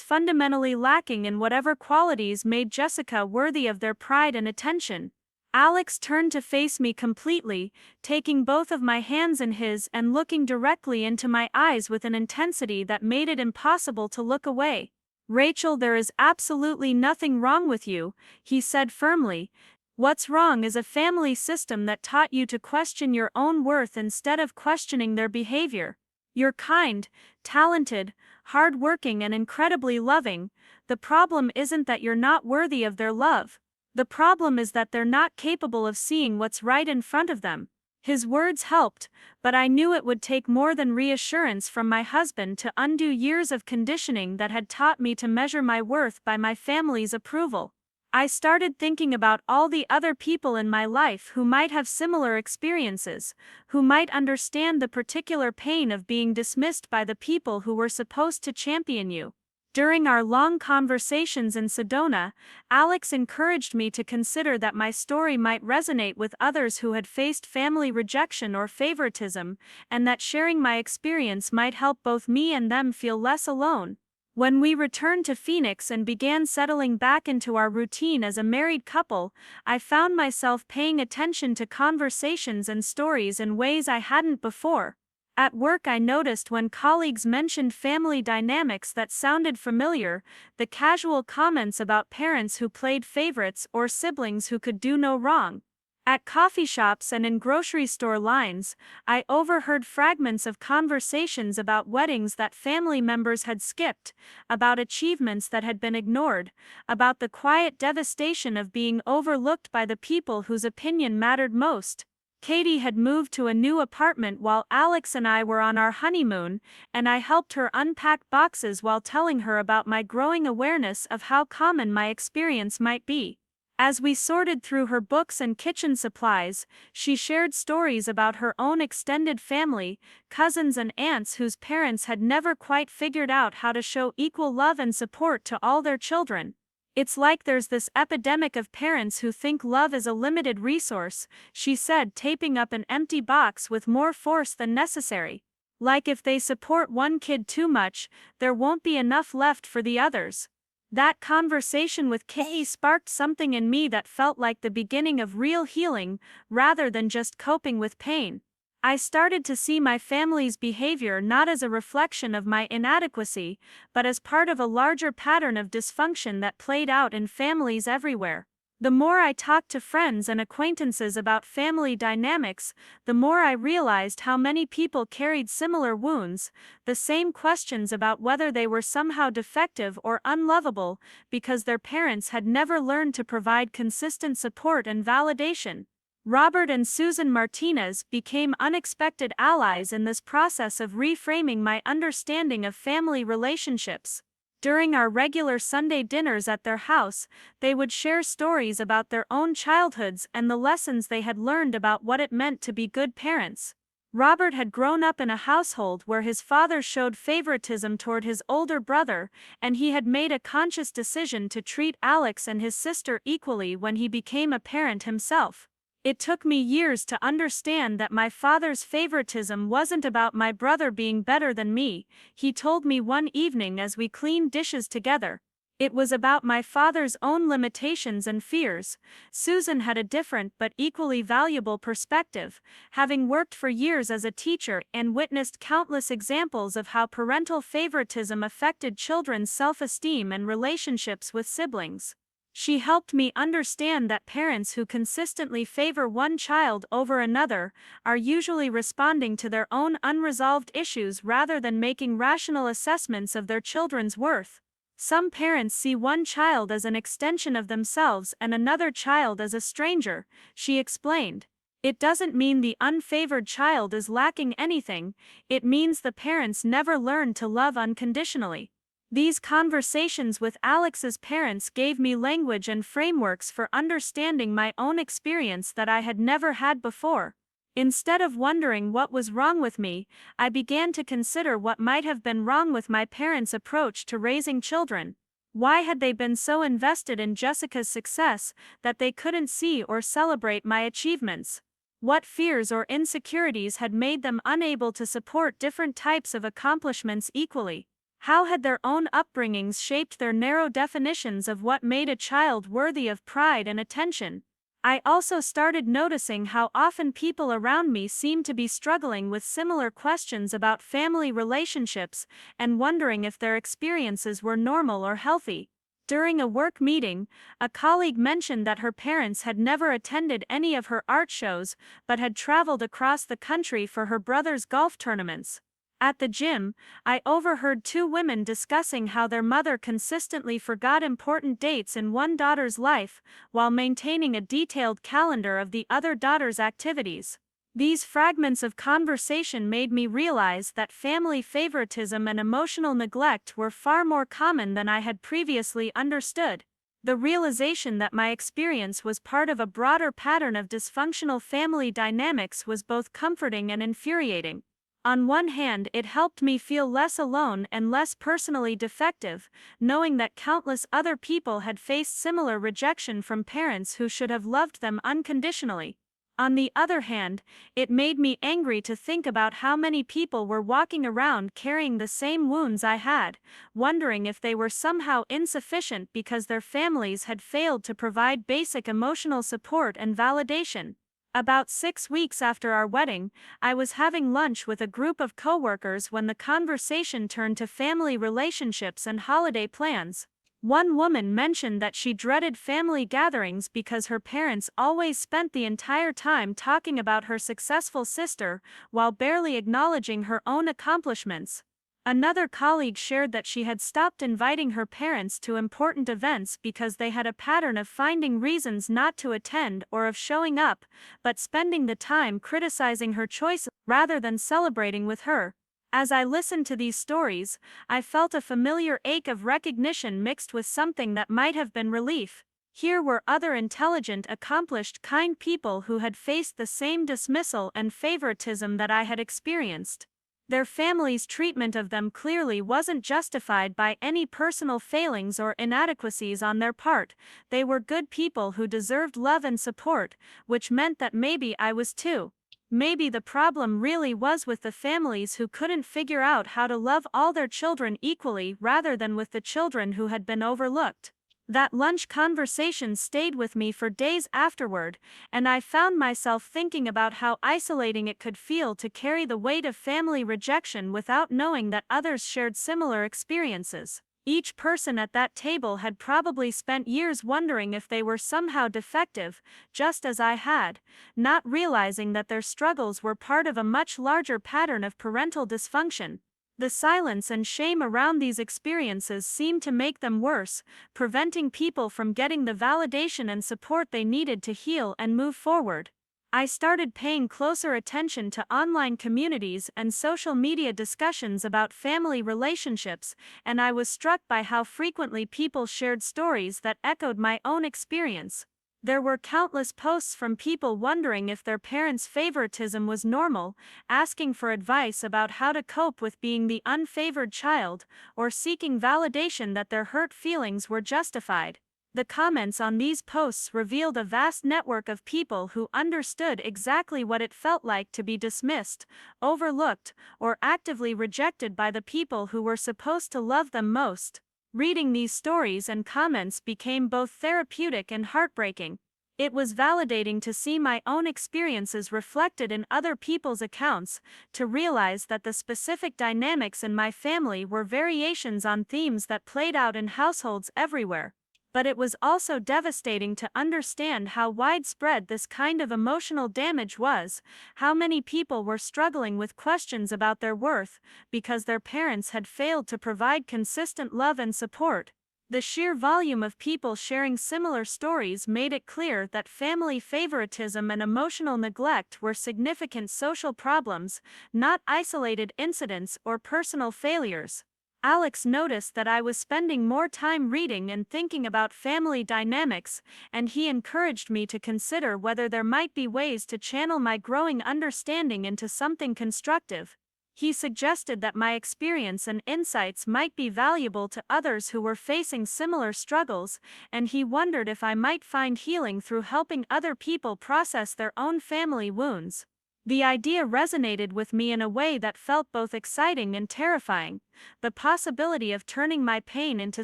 fundamentally lacking in whatever qualities made Jessica worthy of their pride and attention. Alex turned to face me completely, taking both of my hands in his and looking directly into my eyes with an intensity that made it impossible to look away. "Rachel, there is absolutely nothing wrong with you," he said firmly. "What's wrong is a family system that taught you to question your own worth instead of questioning their behavior. You're kind, talented, hardworking, and incredibly loving. The problem isn't that you're not worthy of their love. The problem is that they're not capable of seeing what's right in front of them." His words helped, but I knew it would take more than reassurance from my husband to undo years of conditioning that had taught me to measure my worth by my family's approval. I started thinking about all the other people in my life who might have similar experiences, who might understand the particular pain of being dismissed by the people who were supposed to champion you. During our long conversations in Sedona, Alex encouraged me to consider that my story might resonate with others who had faced family rejection or favoritism, and that sharing my experience might help both me and them feel less alone. When we returned to Phoenix and began settling back into our routine as a married couple, I found myself paying attention to conversations and stories in ways I hadn't before. At work, I noticed when colleagues mentioned family dynamics that sounded familiar, the casual comments about parents who played favorites or siblings who could do no wrong. At coffee shops and in grocery store lines, I overheard fragments of conversations about weddings that family members had skipped, about achievements that had been ignored, about the quiet devastation of being overlooked by the people whose opinion mattered most. Katie had moved to a new apartment while Alex and I were on our honeymoon, and I helped her unpack boxes while telling her about my growing awareness of how common my experience might be. As we sorted through her books and kitchen supplies, she shared stories about her own extended family, cousins and aunts whose parents had never quite figured out how to show equal love and support to all their children. "It's like there's this epidemic of parents who think love is a limited resource," she said, taping up an empty box with more force than necessary. "Like if they support one kid too much, there won't be enough left for the others." That conversation with Kay sparked something in me that felt like the beginning of real healing, rather than just coping with pain. I started to see my family's behavior not as a reflection of my inadequacy, but as part of a larger pattern of dysfunction that played out in families everywhere. The more I talked to friends and acquaintances about family dynamics, the more I realized how many people carried similar wounds, the same questions about whether they were somehow defective or unlovable, because their parents had never learned to provide consistent support and validation. Robert and Susan Martinez became unexpected allies in this process of reframing my understanding of family relationships. During our regular Sunday dinners at their house, they would share stories about their own childhoods and the lessons they had learned about what it meant to be good parents. Robert had grown up in a household where his father showed favoritism toward his older brother, and he had made a conscious decision to treat Alex and his sister equally when he became a parent himself. It took me years to understand that my father's favoritism wasn't about my brother being better than me, he told me one evening as we cleaned dishes together. It was about my father's own limitations and fears. Susan had a different but equally valuable perspective, having worked for years as a teacher and witnessed countless examples of how parental favoritism affected children's self-esteem and relationships with siblings. She helped me understand that parents who consistently favor one child over another are usually responding to their own unresolved issues rather than making rational assessments of their children's worth. Some parents see one child as an extension of themselves and another child as a stranger, she explained. It doesn't mean the unfavored child is lacking anything, it means the parents never learned to love unconditionally. These conversations with Alex's parents gave me language and frameworks for understanding my own experience that I had never had before. Instead of wondering what was wrong with me, I began to consider what might have been wrong with my parents' approach to raising children. Why had they been so invested in Jessica's success that they couldn't see or celebrate my achievements? What fears or insecurities had made them unable to support different types of accomplishments equally? How had their own upbringings shaped their narrow definitions of what made a child worthy of pride and attention? I also started noticing how often people around me seemed to be struggling with similar questions about family relationships and wondering if their experiences were normal or healthy. During a work meeting, a colleague mentioned that her parents had never attended any of her art shows but had traveled across the country for her brother's golf tournaments. At the gym, I overheard two women discussing how their mother consistently forgot important dates in one daughter's life, while maintaining a detailed calendar of the other daughter's activities. These fragments of conversation made me realize that family favoritism and emotional neglect were far more common than I had previously understood. The realization that my experience was part of a broader pattern of dysfunctional family dynamics was both comforting and infuriating. On one hand, it helped me feel less alone and less personally defective, knowing that countless other people had faced similar rejection from parents who should have loved them unconditionally. On the other hand, it made me angry to think about how many people were walking around carrying the same wounds I had, wondering if they were somehow insufficient because their families had failed to provide basic emotional support and validation. About 6 weeks after our wedding, I was having lunch with a group of coworkers when the conversation turned to family relationships and holiday plans. One woman mentioned that she dreaded family gatherings because her parents always spent the entire time talking about her successful sister while barely acknowledging her own accomplishments. Another colleague shared that she had stopped inviting her parents to important events because they had a pattern of finding reasons not to attend or of showing up, but spending the time criticizing her choice rather than celebrating with her. As I listened to these stories, I felt a familiar ache of recognition mixed with something that might have been relief. Here were other intelligent, accomplished, kind people who had faced the same dismissal and favoritism that I had experienced. Their family's treatment of them clearly wasn't justified by any personal failings or inadequacies on their part. They were good people who deserved love and support, which meant that maybe I was too. Maybe the problem really was with the families who couldn't figure out how to love all their children equally rather than with the children who had been overlooked. That lunch conversation stayed with me for days afterward, and I found myself thinking about how isolating it could feel to carry the weight of family rejection without knowing that others shared similar experiences. Each person at that table had probably spent years wondering if they were somehow defective, just as I had, not realizing that their struggles were part of a much larger pattern of parental dysfunction. The silence and shame around these experiences seemed to make them worse, preventing people from getting the validation and support they needed to heal and move forward. I started paying closer attention to online communities and social media discussions about family relationships, and I was struck by how frequently people shared stories that echoed my own experience. There were countless posts from people wondering if their parents' favoritism was normal, asking for advice about how to cope with being the unfavored child, or seeking validation that their hurt feelings were justified. The comments on these posts revealed a vast network of people who understood exactly what it felt like to be dismissed, overlooked, or actively rejected by the people who were supposed to love them most. Reading these stories and comments became both therapeutic and heartbreaking. It was validating to see my own experiences reflected in other people's accounts, to realize that the specific dynamics in my family were variations on themes that played out in households everywhere. But it was also devastating to understand how widespread this kind of emotional damage was, how many people were struggling with questions about their worth because their parents had failed to provide consistent love and support. The sheer volume of people sharing similar stories made it clear that family favoritism and emotional neglect were significant social problems, not isolated incidents or personal failures. Alex noticed that I was spending more time reading and thinking about family dynamics, and he encouraged me to consider whether there might be ways to channel my growing understanding into something constructive. He suggested that my experience and insights might be valuable to others who were facing similar struggles, and he wondered if I might find healing through helping other people process their own family wounds. The idea resonated with me in a way that felt both exciting and terrifying, the possibility of turning my pain into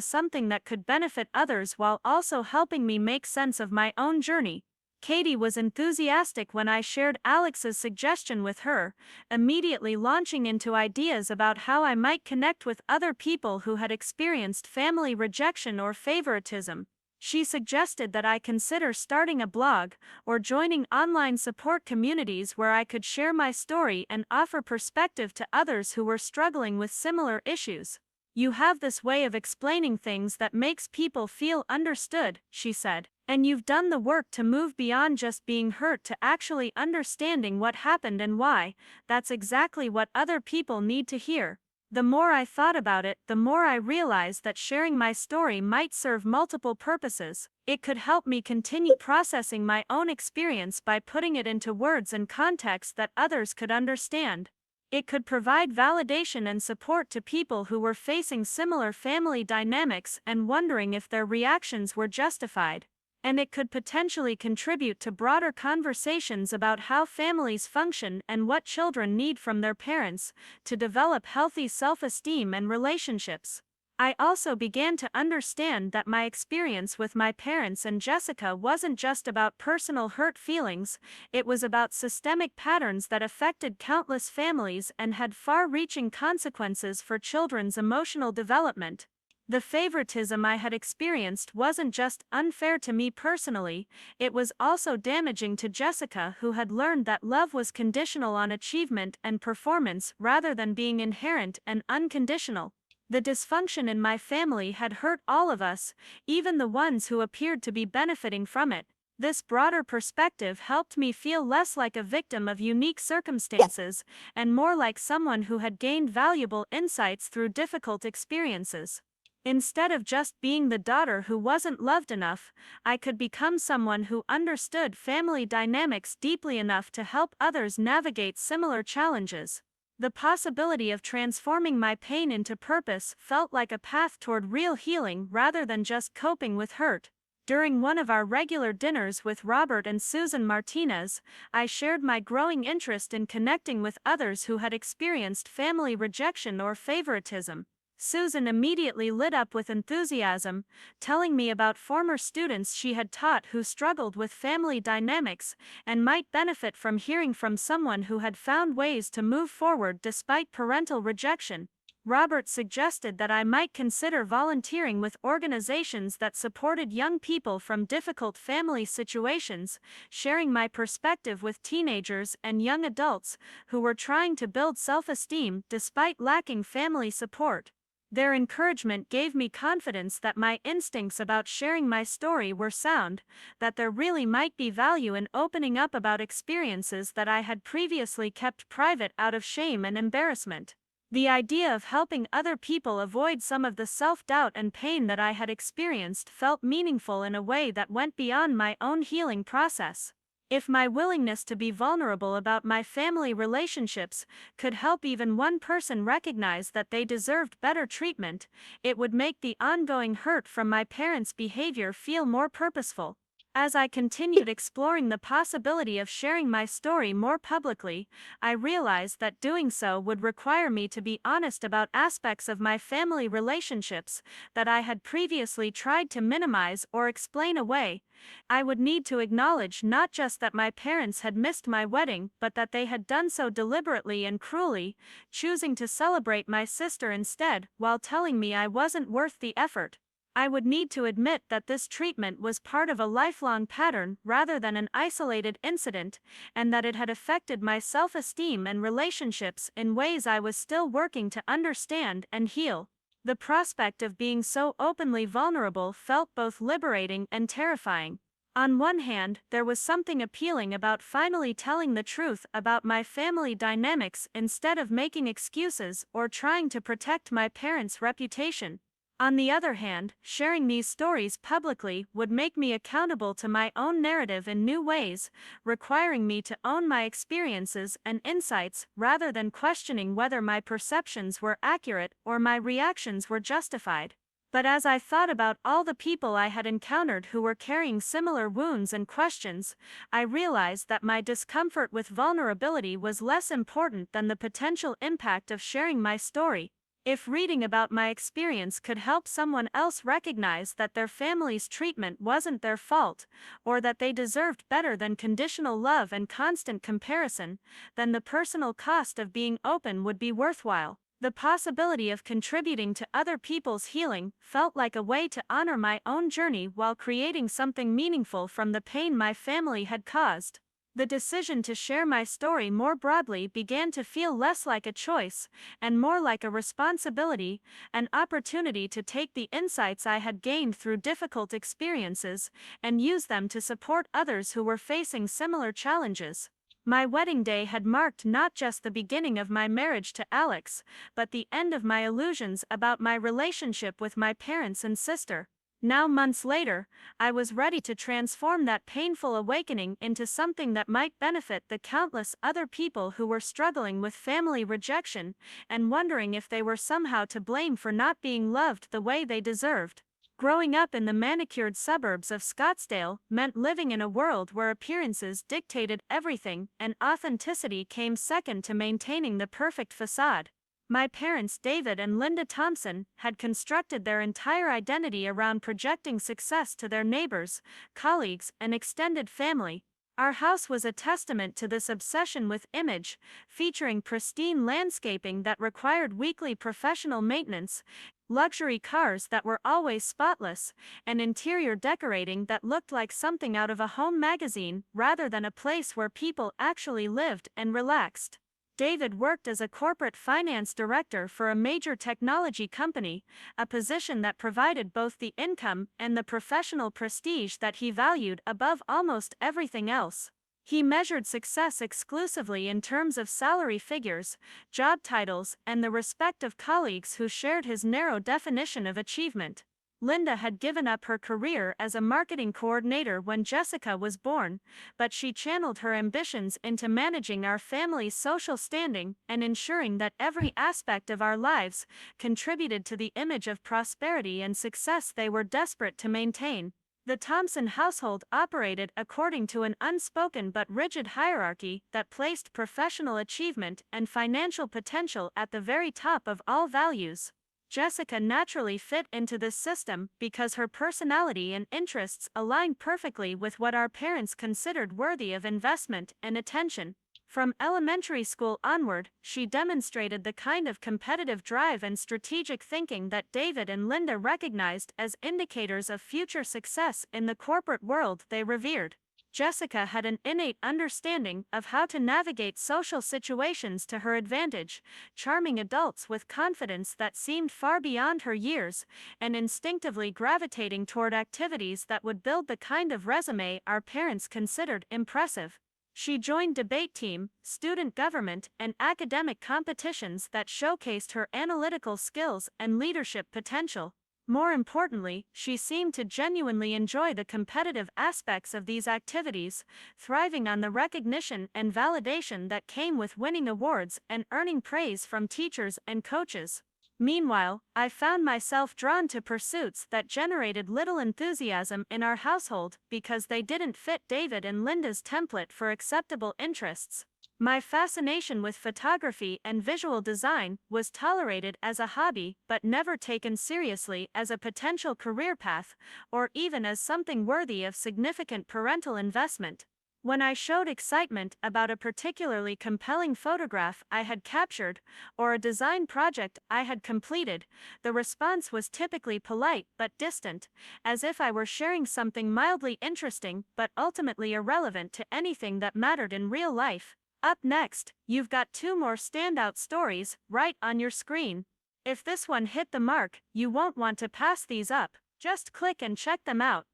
something that could benefit others while also helping me make sense of my own journey. Katie was enthusiastic when I shared Alex's suggestion with her, immediately launching into ideas about how I might connect with other people who had experienced family rejection or favoritism. She suggested that I consider starting a blog or joining online support communities where I could share my story and offer perspective to others who were struggling with similar issues. "You have this way of explaining things that makes people feel understood," she said, "and you've done the work to move beyond just being hurt to actually understanding what happened and why. That's exactly what other people need to hear." The more I thought about it, the more I realized that sharing my story might serve multiple purposes. It could help me continue processing my own experience by putting it into words and context that others could understand. It could provide validation and support to people who were facing similar family dynamics and wondering if their reactions were justified. And it could potentially contribute to broader conversations about how families function and what children need from their parents to develop healthy self-esteem and relationships. I also began to understand that my experience with my parents and Jessica wasn't just about personal hurt feelings, it was about systemic patterns that affected countless families and had far-reaching consequences for children's emotional development. The favoritism I had experienced wasn't just unfair to me personally, it was also damaging to Jessica, who had learned that love was conditional on achievement and performance rather than being inherent and unconditional. The dysfunction in my family had hurt all of us, even the ones who appeared to be benefiting from it. This broader perspective helped me feel less like a victim of unique circumstances and more like someone who had gained valuable insights through difficult experiences. Instead of just being the daughter who wasn't loved enough, I could become someone who understood family dynamics deeply enough to help others navigate similar challenges. The possibility of transforming my pain into purpose felt like a path toward real healing rather than just coping with hurt. During one of our regular dinners with Robert and Susan Martinez, I shared my growing interest in connecting with others who had experienced family rejection or favoritism. Susan immediately lit up with enthusiasm, telling me about former students she had taught who struggled with family dynamics and might benefit from hearing from someone who had found ways to move forward despite parental rejection. Robert suggested that I might consider volunteering with organizations that supported young people from difficult family situations, sharing my perspective with teenagers and young adults who were trying to build self-esteem despite lacking family support. Their encouragement gave me confidence that my instincts about sharing my story were sound, that there really might be value in opening up about experiences that I had previously kept private out of shame and embarrassment. The idea of helping other people avoid some of the self-doubt and pain that I had experienced felt meaningful in a way that went beyond my own healing process. If my willingness to be vulnerable about my family relationships could help even one person recognize that they deserved better treatment, it would make the ongoing hurt from my parents' behavior feel more purposeful. As I continued exploring the possibility of sharing my story more publicly, I realized that doing so would require me to be honest about aspects of my family relationships that I had previously tried to minimize or explain away. I would need to acknowledge not just that my parents had missed my wedding, but that they had done so deliberately and cruelly, choosing to celebrate my sister instead while telling me I wasn't worth the effort. I would need to admit that this treatment was part of a lifelong pattern rather than an isolated incident, and that it had affected my self-esteem and relationships in ways I was still working to understand and heal. The prospect of being so openly vulnerable felt both liberating and terrifying. On one hand, there was something appealing about finally telling the truth about my family dynamics instead of making excuses or trying to protect my parents' reputation. On the other hand, sharing these stories publicly would make me accountable to my own narrative in new ways, requiring me to own my experiences and insights rather than questioning whether my perceptions were accurate or my reactions were justified. But as I thought about all the people I had encountered who were carrying similar wounds and questions, I realized that my discomfort with vulnerability was less important than the potential impact of sharing my story. If reading about my experience could help someone else recognize that their family's treatment wasn't their fault, or that they deserved better than conditional love and constant comparison, then the personal cost of being open would be worthwhile. The possibility of contributing to other people's healing felt like a way to honor my own journey while creating something meaningful from the pain my family had caused. The decision to share my story more broadly began to feel less like a choice and more like a responsibility, an opportunity to take the insights I had gained through difficult experiences and use them to support others who were facing similar challenges. My wedding day had marked not just the beginning of my marriage to Alex, but the end of my illusions about my relationship with my parents and sister. Now, months later, I was ready to transform that painful awakening into something that might benefit the countless other people who were struggling with family rejection and wondering if they were somehow to blame for not being loved the way they deserved. Growing up in the manicured suburbs of Scottsdale meant living in a world where appearances dictated everything and authenticity came second to maintaining the perfect facade. My parents, David and Linda Thompson, had constructed their entire identity around projecting success to their neighbors, colleagues, and extended family. Our house was a testament to this obsession with image, featuring pristine landscaping that required weekly professional maintenance, luxury cars that were always spotless, and interior decorating that looked like something out of a home magazine rather than a place where people actually lived and relaxed. David worked as a corporate finance director for a major technology company, a position that provided both the income and the professional prestige that he valued above almost everything else. He measured success exclusively in terms of salary figures, job titles, and the respect of colleagues who shared his narrow definition of achievement. Linda had given up her career as a marketing coordinator when Jessica was born, but she channeled her ambitions into managing our family's social standing and ensuring that every aspect of our lives contributed to the image of prosperity and success they were desperate to maintain. The Thompson household operated according to an unspoken but rigid hierarchy that placed professional achievement and financial potential at the very top of all values. Jessica naturally fit into this system because her personality and interests aligned perfectly with what our parents considered worthy of investment and attention. From elementary school onward, she demonstrated the kind of competitive drive and strategic thinking that David and Linda recognized as indicators of future success in the corporate world they revered. Jessica had an innate understanding of how to navigate social situations to her advantage, charming adults with confidence that seemed far beyond her years, and instinctively gravitating toward activities that would build the kind of resume our parents considered impressive. She joined debate team, student government, and academic competitions that showcased her analytical skills and leadership potential. More importantly, she seemed to genuinely enjoy the competitive aspects of these activities, thriving on the recognition and validation that came with winning awards and earning praise from teachers and coaches. Meanwhile, I found myself drawn to pursuits that generated little enthusiasm in our household because they didn't fit David and Linda's template for acceptable interests. My fascination with photography and visual design was tolerated as a hobby but never taken seriously as a potential career path or even as something worthy of significant parental investment. When I showed excitement about a particularly compelling photograph I had captured or a design project I had completed, the response was typically polite but distant, as if I were sharing something mildly interesting but ultimately irrelevant to anything that mattered in real life. Up next, you've got two more standout stories right on your screen. If this one hit the mark, you won't want to pass these up. Just click and check them out.